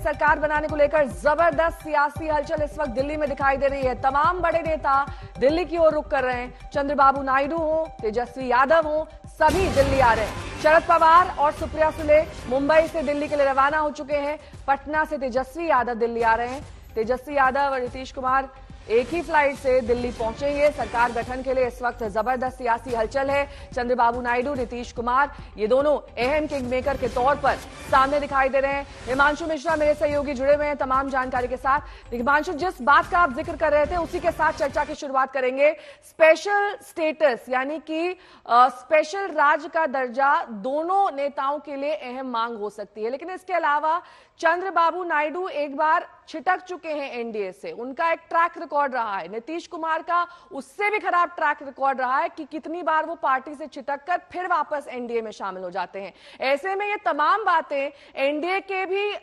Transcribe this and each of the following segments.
सरकार बनाने को लेकर जबरदस्त सियासी हलचल इस वक्त दिल्ली में दिखाई दे रही है। तमाम बड़े नेता दिल्ली की ओर रुख कर रहे हैं। चंद्रबाबू नायडू हो, तेजस्वी यादव हो, सभी दिल्ली आ रहे हैं। शरद पवार और सुप्रिया सुले मुंबई से दिल्ली के लिए रवाना हो चुके हैं। पटना से तेजस्वी यादव दिल्ली आ रहे हैं। तेजस्वी यादव और नीतीश कुमार एक ही फ्लाइट से दिल्ली पहुंचेंगे। सरकार गठन के लिए इस वक्त जबरदस्त सियासी हलचल है। चंद्रबाबू नायडू, नीतीश कुमार, ये दोनों अहम किंग मेकर के तौर पर सामने दिखाई दे रहे हैं। हिमांशु मिश्रा मेरे सहयोगी जुड़े हुए हैं तमाम जानकारी के साथ। हिमांशु, जिस बात का आप जिक्र कर रहे थे उसी के साथ चर्चा की शुरुआत करेंगे। स्पेशल स्टेटस यानी कि स्पेशल राज्य का दर्जा दोनों नेताओं के लिए अहम मांग हो सकती है, लेकिन इसके अलावा चंद्रबाबू नायडू एक बार छिटक चुके हैं एनडीए से। उनका एक ट्रैक रिकॉर्ड रहा है। नीतीश कुमार का उससे भी खराब ट्रैक रिकॉर्ड रहा है कि कितनी बार वो पार्टी से छिटक कर फिर वापस एनडीए में शामिल हो जाते हैं। ऐसे में ये तमाम बातें एनडीए के भी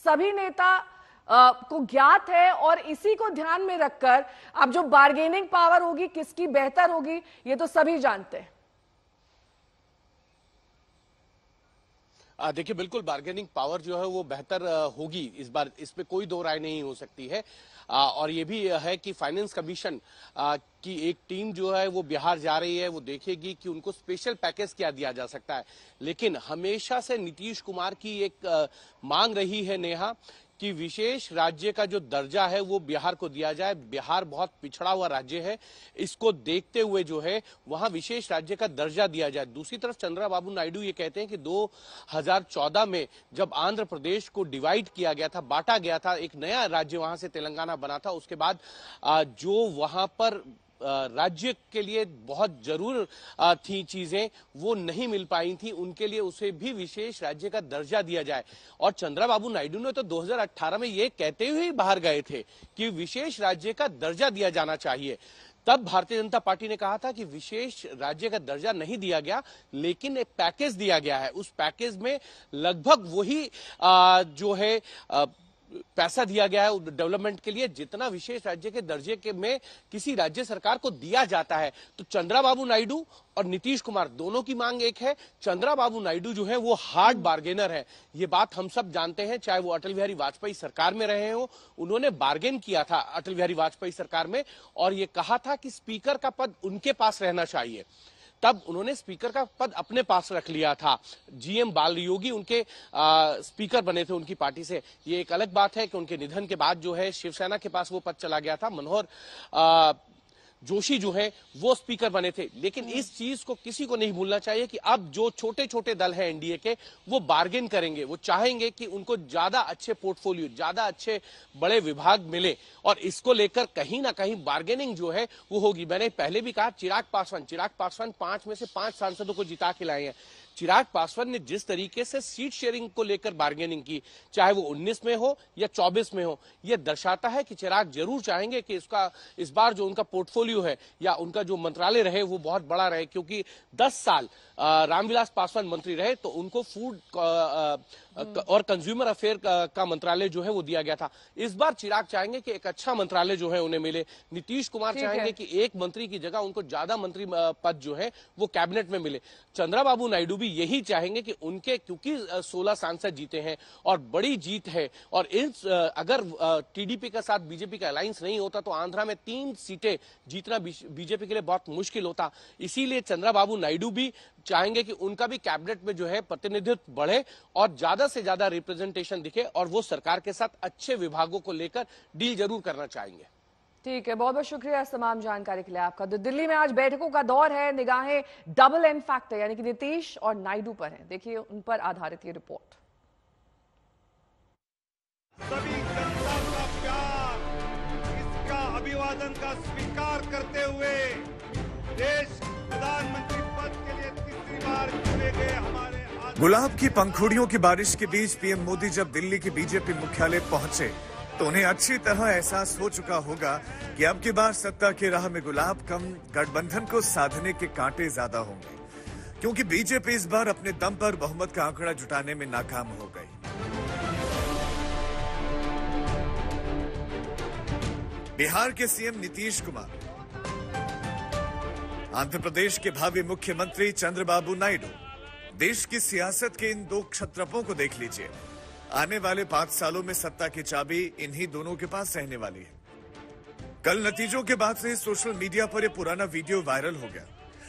सभी नेता को ज्ञात है और इसी को ध्यान में रखकर अब जो बार्गेनिंग पावर होगी किसकी बेहतर होगी ये तो सभी जानते हैं। देखिए, बिल्कुल बार्गेनिंग पावर जो है वो बेहतर होगी इस बार, इस पे कोई दो राय नहीं हो सकती है। और ये भी है कि फाइनेंस कमीशन की एक टीम जो है वो बिहार जा रही है, वो देखेगी कि उनको स्पेशल पैकेज क्या दिया जा सकता है। लेकिन हमेशा से नीतीश कुमार की एक मांग रही है नेहा कि विशेष राज्य का जो दर्जा है वो बिहार को दिया जाए। बिहार बहुत पिछड़ा हुआ राज्य है, इसको देखते हुए जो है वहां विशेष राज्य का दर्जा दिया जाए। दूसरी तरफ चंद्रबाबू नायडू ये कहते हैं कि 2014 में जब आंध्र प्रदेश को डिवाइड किया गया था, बांटा गया था, एक नया राज्य वहां से तेलंगाना बना था, उसके बाद जो वहां पर राज्य के लिए बहुत जरूर थी चीजें वो नहीं मिल पाई थी, उनके लिए उसे भी विशेष राज्य का दर्जा दिया जाए। और चंद्रबाबू नायडू ने तो 2018 में ये कहते हुए ही बाहर गए थे कि विशेष राज्य का दर्जा दिया जाना चाहिए। तब भारतीय जनता पार्टी ने कहा था कि विशेष राज्य का दर्जा नहीं दिया गया, लेकिन एक पैकेज दिया गया है। उस पैकेज में लगभग वही जो है पैसा दिया गया है डेवलपमेंट के लिए जितना विशेष राज्य के दर्जे के में किसी राज्य सरकार को दिया जाता है। तो चंद्रबाबू नायडू और नीतीश कुमार दोनों की मांग एक है। चंद्रबाबू नायडू जो है वो हार्ड बार्गेनर है, ये बात हम सब जानते हैं। चाहे वो अटल बिहारी वाजपेयी सरकार में रहे हो, उन्होंने बार्गेन किया था अटल बिहारी वाजपेयी सरकार में और ये कहा था कि स्पीकर का पद उनके पास रहना चाहिए। तब उन्होंने स्पीकर का पद अपने पास रख लिया था। जीएम बालयोगी उनके स्पीकर बने थे उनकी पार्टी से। ये एक अलग बात है कि उनके निधन के बाद जो है शिवसेना के पास वो पद चला गया था। मनोहर जोशी जो है वो स्पीकर बने थे। लेकिन इस चीज को किसी को नहीं भूलना चाहिए कि अब जो छोटे छोटे दल हैं एनडीए के, वो बार्गेन करेंगे। वो चाहेंगे कि उनको ज्यादा अच्छे पोर्टफोलियो, ज्यादा अच्छे बड़े विभाग मिले और इसको लेकर कहीं ना कहीं बार्गेनिंग जो है वो होगी। मैंने पहले भी कहा, चिराग पासवान 5 में से 5 सांसदों को जिता के लाए हैं। चिराग पासवान ने जिस तरीके से सीट शेयरिंग को लेकर बार्गेनिंग की, चाहे वो 19 में हो या 24 में हो, यह दर्शाता है कि चिराग जरूर चाहेंगे कि इस बार जो उनका पोर्टफोलियो है या उनका जो मंत्रालय रहे वो बहुत बड़ा रहे। क्योंकि 10 साल रामविलास पासवान मंत्री रहे तो उनको फूड और कंज्यूमर अफेयर का मंत्रालय जो है वो दिया गया था। इस बार चिराग चाहेंगे कि एक अच्छा मंत्रालय जो है उन्हें मिले। नीतीश कुमार चाहेंगे कि एक मंत्री की जगह उनको ज्यादा मंत्री पद जो है वो कैबिनेट में मिले। चंद्रबाबू नायडू भी यही चाहेंगे कि उनके, क्योंकि 16 सांसद जीते हैं और बड़ी जीत है, और अगर टीडीपी के साथ बीजेपी का अलायंस नहीं होता तो आंध्रा में 3 सीटें जीतना बीजेपी के लिए बहुत मुश्किल होता। इसीलिए चंद्रबाबू नायडू भी चाहेंगे कि उनका भी कैबिनेट में जो है प्रतिनिधित्व बढ़े और ज्यादा से ज्यादा रिप्रेजेंटेशन दिखे और वो सरकार के साथ अच्छे विभागों को लेकर डील जरूर करना चाहेंगे। ठीक है, बहुत बहुत शुक्रिया इस तमाम जानकारी के लिए आपका। दिल्ली में आज बैठकों का दौर है। निगाहें डबल एन फैक्टर यानी कि नीतीश और नायडू पर है। देखिए उन पर आधारित ये रिपोर्ट। सभी जनता का प्यार, इसका अभिवादन का स्वीकार करते हुए देश प्रधानमंत्री पद के लिए तीसरी बार चुने गए हमारे गुलाब की पंखुड़ियों की बारिश के बीच पीएम मोदी जब दिल्ली के बीजेपी मुख्यालय पहुंचे तो उन्हें अच्छी तरह एहसास हो चुका होगा कि अब की बार सत्ता की राह में गुलाब कम, गठबंधन को साधने के कांटे ज्यादा होंगे, क्योंकि बीजेपी इस बार अपने दम पर बहुमत का आंकड़ा जुटाने में नाकाम हो गई। बिहार के सीएम नीतीश कुमार, आंध्र प्रदेश के भावी मुख्यमंत्री चंद्रबाबू नायडू, देश की सियासत के इन 2 क्षत्रपों को देख लीजिए। आने वाले 5 सालों में सत्ता की चाबी इन्हीं दोनों के पास रहने वाली है। कल नतीजों के बाद से सोशल मीडिया पर यह पुराना वीडियो वायरल हो गया।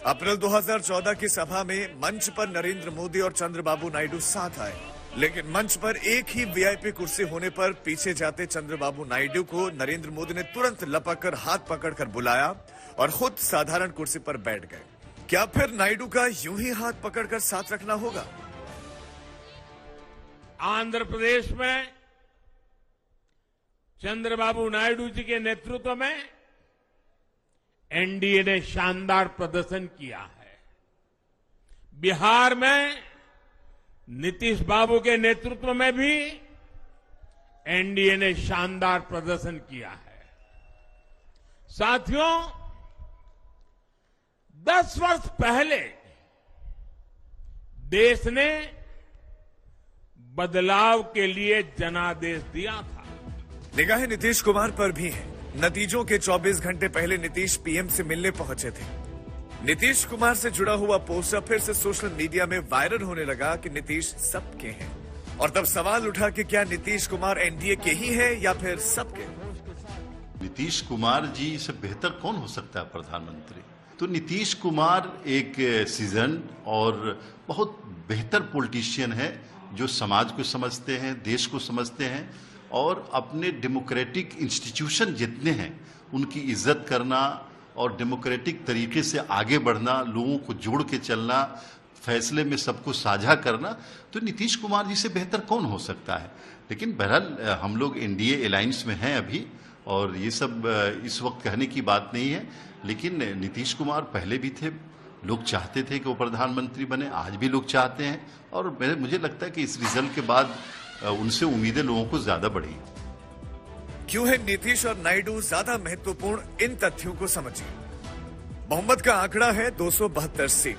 अप्रैल 2014 की सभा में मंच पर नरेंद्र मोदी और चंद्रबाबू नायडू साथ आए, लेकिन मंच पर एक ही वीआईपी कुर्सी होने पर पीछे जाते चंद्रबाबू नायडू को नरेंद्र मोदी ने तुरंत लपककर हाथ पकड़कर बुलाया और खुद साधारण कुर्सी पर बैठ गए। क्या फिर नायडू का यूं ही हाथ पकड़कर साथ रखना होगा? आंध्र प्रदेश में चंद्रबाबू नायडू जी के नेतृत्व में एनडीए ने शानदार प्रदर्शन किया है। बिहार में नीतीश बाबू के नेतृत्व में भी एनडीए ने शानदार प्रदर्शन किया है। साथियों, 10 वर्ष पहले देश ने बदलाव के लिए जनादेश दिया था। निगाहें नीतीश कुमार पर भी हैं। नतीजों के 24 घंटे पहले नीतीश पीएम से मिलने पहुंचे थे। नीतीश कुमार से जुड़ा हुआ पोस्टर फिर से सोशल मीडिया में वायरल होने लगा कि नीतीश सबके हैं, और तब सवाल उठा कि क्या नीतीश कुमार एनडीए के ही हैं या फिर सबके? नीतीश कुमार जी से बेहतर कौन हो सकता है प्रधानमंत्री? तो नीतीश कुमार एक सीजन और बहुत बेहतर पॉलिटिशियन है जो समाज को समझते हैं, देश को समझते हैं और अपने डेमोक्रेटिक इंस्टीट्यूशन जितने हैं उनकी इज्जत करना और डेमोक्रेटिक तरीके से आगे बढ़ना, लोगों को जोड़ के चलना, फैसले में सबको साझा करना, तो नीतीश कुमार जी से बेहतर कौन हो सकता है। लेकिन बहरहाल हम लोग एनडीए अलायंस में हैं अभी, और ये सब इस वक्त कहने की बात नहीं है। लेकिन नीतीश कुमार पहले भी थे, लोग चाहते थे कि वो प्रधानमंत्री बने, आज भी लोग चाहते हैं, और मुझे लगता है कि इस रिजल्ट के बाद उनसे उम्मीदें लोगों को ज्यादा बढ़ी। क्यों है नीतीश और नायडू ज्यादा महत्वपूर्ण, इन तथ्यों को समझिए। बहुमत का आंकड़ा है 272 सीट,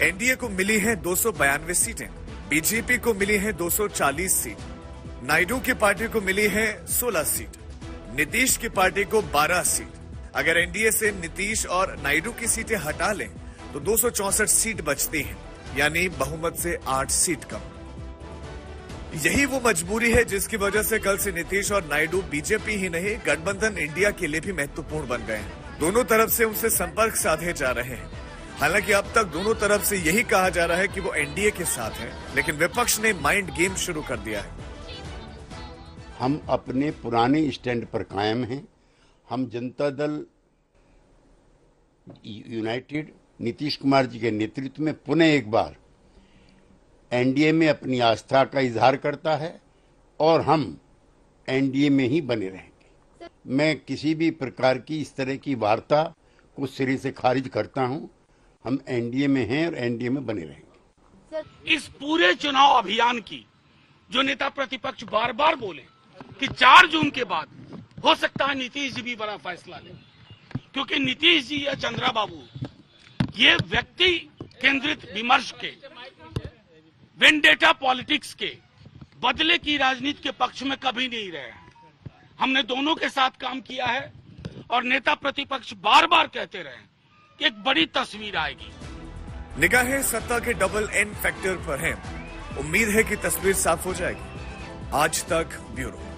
एनडीए को मिली है 292 सीटें, बीजेपी को मिली है 240 सीट, नायडू की पार्टी को मिली है 16 सीट, नीतीश की पार्टी को 12 सीट। अगर एनडीए से नीतीश और नायडू की सीटें हटा लें तो 264 सीट बचती हैं, यानी बहुमत से 8 सीट कम। यही वो मजबूरी है जिसकी वजह से कल से नीतीश और नायडू बीजेपी ही नहीं, गठबंधन इंडिया के लिए भी महत्वपूर्ण बन गए हैं। दोनों तरफ से उनसे संपर्क साधे जा रहे हैं। हालांकि अब तक दोनों तरफ से यही कहा जा रहा है कि वो एनडीए के साथ हैं, लेकिन विपक्ष ने माइंड गेम शुरू कर दिया है। हम अपने पुराने स्टैंड पर कायम हैं। हम जनता दल यूनाइटेड नीतीश कुमार जी के नेतृत्व में पुनः एक बार एनडीए में अपनी आस्था का इजहार करता है और हम एनडीए में ही बने रहेंगे। मैं किसी भी प्रकार की इस तरह की वार्ता को सिरे से खारिज करता हूं। हम एनडीए में हैं और एनडीए में बने रहेंगे। इस पूरे चुनाव अभियान की जो नेता प्रतिपक्ष बार बार बोले कि 4 जून के बाद हो सकता है नीतीश जी भी बड़ा फैसला ले, क्योंकि नीतीश जी या चंद्रबाबू ये व्यक्ति केंद्रित विमर्श के, वेंडेटा पॉलिटिक्स के, बदले की राजनीति के पक्ष में कभी नहीं रहे। हमने दोनों के साथ काम किया है और नेता प्रतिपक्ष बार बार कहते रहे कि एक बड़ी तस्वीर आएगी। निगाहें सत्ता के डबल एन फैक्टर पर हैं। उम्मीद है कि तस्वीर साफ हो जाएगी। आज तक ब्यूरो।